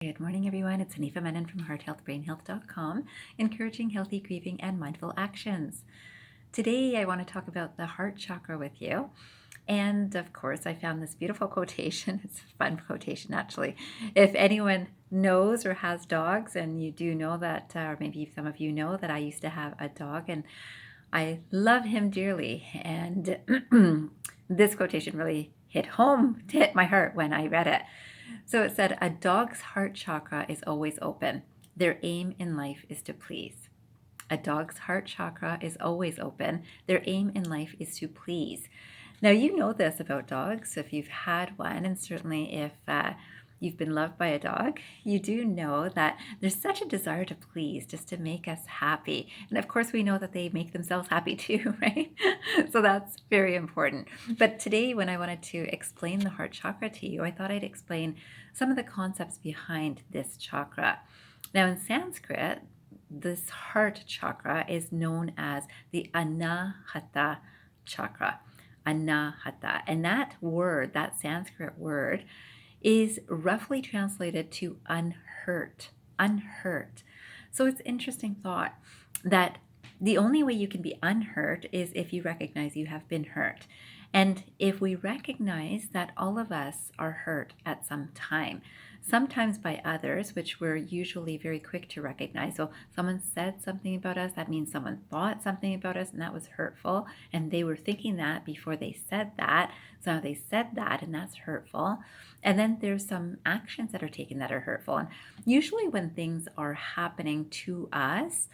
Good morning, everyone. It's Hanifa Menon from hearthealthbrainhealth.com, encouraging healthy grieving and mindful actions. Today, I want to talk about the heart chakra with you. And of course, I found this beautiful quotation. It's a fun quotation, actually. If anyone knows or has dogs, and you do know that, or maybe some of you know that I used to have a dog and I love him dearly. And this quotation really hit my heart when I read it. So it said, a dog's heart chakra is always open. Their aim in life is to please. A dog's heart chakra is always open. Their aim in life is to please. Now, you know this about dogs if you've had one, and certainly if you've been loved by a dog, you do know that there's such a desire to please, just to make us happy. And of course, we know that they make themselves happy too, right? So that's very important. But today, when I wanted to explain the heart chakra to you, I thought I'd explain some of the concepts behind this chakra. Now, in Sanskrit, this heart chakra is known as the Anahata chakra. Anahata. And that word, that Sanskrit word, is roughly translated to unhurt. Unhurt. So it's interesting thought that the only way you can be unhurt is if you recognize you have been hurt. And if we recognize that all of us are hurt at some time, sometimes by others, which we're usually very quick to recognize. So someone said something about us, that means someone thought something about us and that was hurtful, and they were thinking that before they said that. So they said that, and that's hurtful. And then there's some actions that are taken that are hurtful. And usually when things are happening to us,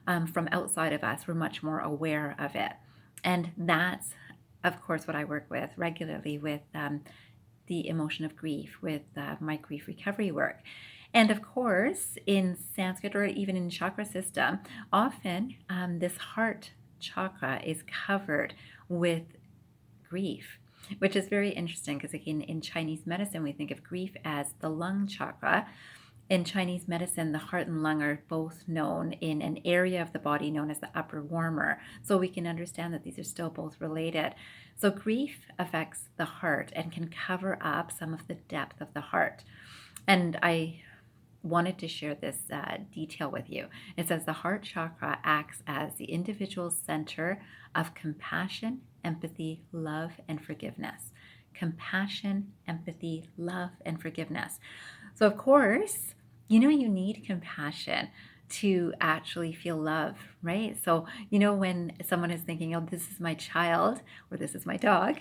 from outside of us, we're much more aware of it. And that's, of course, what I work with regularly with the emotion of grief, with my grief recovery work. And of course, in Sanskrit or even in chakra system, often this heart chakra is covered with grief, which is very interesting because, again, in Chinese medicine, we think of grief as the lung chakra. In Chinese medicine, the heart and lung are both known in an area of the body known as the upper warmer. So we can understand that these are still both related. So grief affects the heart and can cover up some of the depth of the heart. And I wanted to share this detail with you. It says the heart chakra acts as the individual's center of compassion, empathy, love, and forgiveness. Compassion, empathy, love, and forgiveness. So of course, you need compassion to actually feel love, right? So, when someone is thinking, oh, this is my child or this is my dog,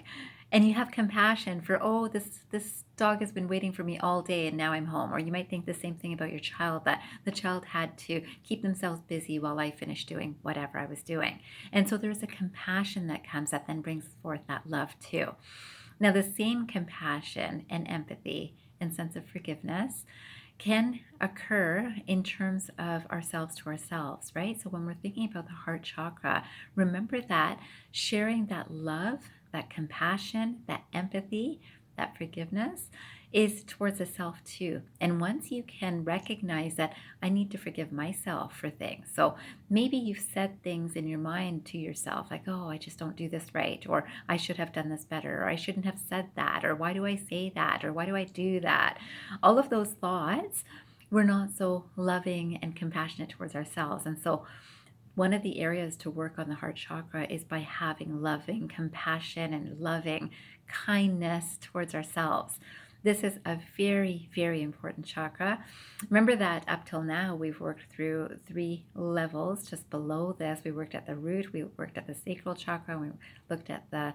and you have compassion for, oh, this dog has been waiting for me all day and now I'm home. Or you might think the same thing about your child, that the child had to keep themselves busy while I finished doing whatever I was doing. And so there's a compassion that comes that then brings forth that love too. Now, the same compassion and empathy and sense of forgiveness can occur in terms of ourselves to ourselves, right? So when we're thinking about the heart chakra, remember that sharing that love, that compassion, that empathy, that forgiveness is towards the self too. And once you can recognize that I need to forgive myself for things. So maybe you've said things in your mind to yourself like, oh, I just don't do this right, or I should have done this better, or I shouldn't have said that, or why do I say that, or why do I do that? All of those thoughts, we're not so loving and compassionate towards ourselves. And so one of the areas to work on the heart chakra is by having loving compassion and loving kindness towards ourselves. This is a very, very important chakra. Remember that up till now, we've worked through 3 levels. Just below this, we worked at the root, we worked at the sacral chakra, and we looked at the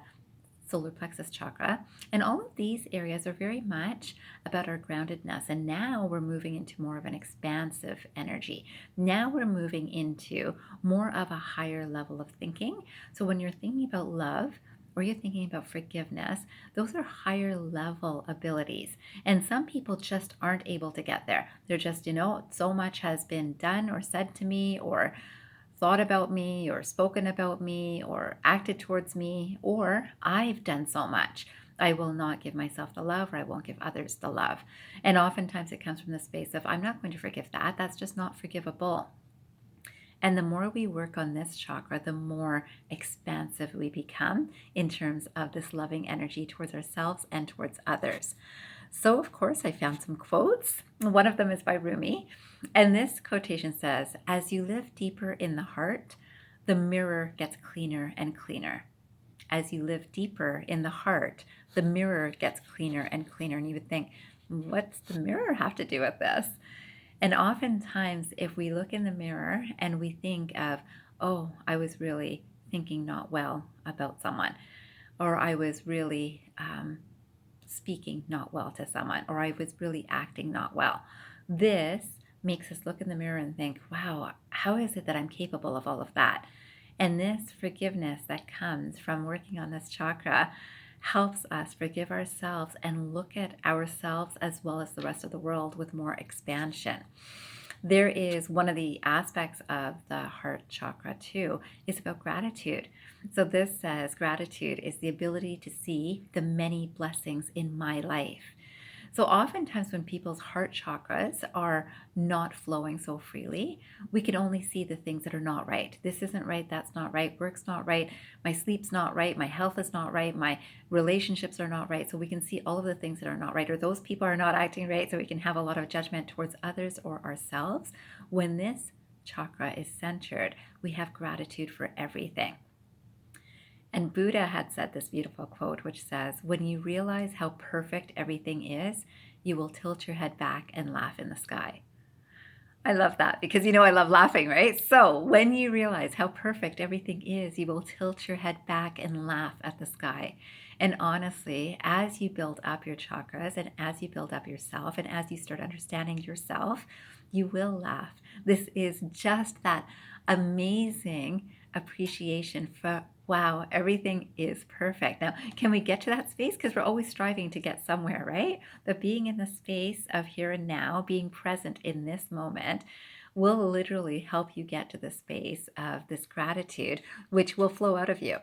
solar plexus chakra. And all of these areas are very much about our groundedness. And now we're moving into more of an expansive energy. Now we're moving into more of a higher level of thinking. So when you're thinking about love, or you're thinking about forgiveness, those are higher level abilities. And some people just aren't able to get there. They're just, so much has been done or said to me, or thought about me, or spoken about me, or acted towards me, or I've done so much. I will not give myself the love, or I won't give others the love. And oftentimes it comes from the space of, I'm not going to forgive that. That's just not forgivable. And the more we work on this chakra, the more expansive we become in terms of this loving energy towards ourselves and towards others. So, of course, I found some quotes. One of them is by Rumi. And this quotation says, "As you live deeper in the heart, the mirror gets cleaner and cleaner." As you live deeper in the heart, the mirror gets cleaner and cleaner. And you would think, what's the mirror have to do with this? And oftentimes, if we look in the mirror and we think of, oh, I was really thinking not well about someone, or I was really speaking not well to someone, or I was really acting not well, this makes us look in the mirror and think, wow, how is it that I'm capable of all of that? And this forgiveness that comes from working on this chakra helps us forgive ourselves and look at ourselves as well as the rest of the world with more expansion. There is one of the aspects of the heart chakra too is about gratitude. So this says gratitude is the ability to see the many blessings in my life. So oftentimes when people's heart chakras are not flowing so freely, we can only see the things that are not right. This isn't right, that's not right, work's not right, my sleep's not right, my health is not right, my relationships are not right. So we can see all of the things that are not right, or those people are not acting right, so we can have a lot of judgment towards others or ourselves. When this chakra is centered, we have gratitude for everything. And Buddha had said this beautiful quote, which says, "When you realize how perfect everything is, you will tilt your head back and laugh in the sky." I love that because I love laughing, right? So when you realize how perfect everything is, you will tilt your head back and laugh at the sky. And honestly, as you build up your chakras and as you build up yourself and as you start understanding yourself, you will laugh. This is just that amazing appreciation for, wow, everything is perfect. Now, can we get to that space? Because we're always striving to get somewhere, right? But being in the space of here and now, being present in this moment, will literally help you get to the space of this gratitude, which will flow out of you.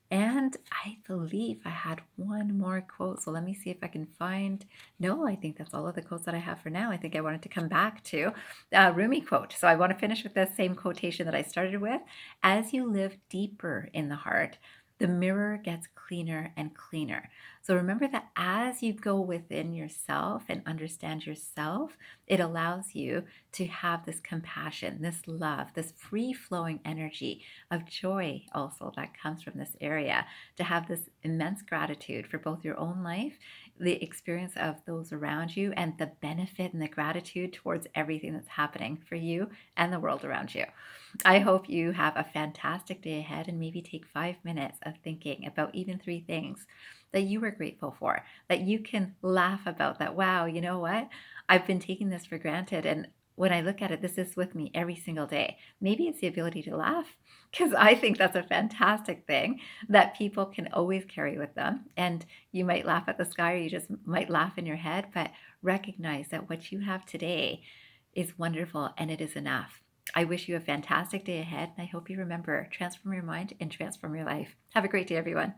And I believe I had one more quote. So let me see if I can find. No, I think that's all of the quotes that I have for now. I think I wanted to come back to a Rumi quote. So I want to finish with the same quotation that I started with. As you live deeper in the heart, the mirror gets cleaner and cleaner. So remember that as you go within yourself and understand yourself, it allows you to have this compassion, this love, this free flowing energy of joy also that comes from this area, to have this immense gratitude for both your own life, the experience of those around you, and the benefit and the gratitude towards everything that's happening for you and the world around you. I hope you have a fantastic day ahead and maybe take 5 minutes of thinking about even 3 things that you were grateful for, that you can laugh about, that, wow, you know what? I've been taking this for granted. And when I look at it, this is with me every single day. Maybe it's the ability to laugh, because I think that's a fantastic thing that people can always carry with them. And you might laugh at the sky, or you just might laugh in your head, but recognize that what you have today is wonderful and it is enough. I wish you a fantastic day ahead, and I hope you remember, transform your mind and transform your life. Have a great day, everyone.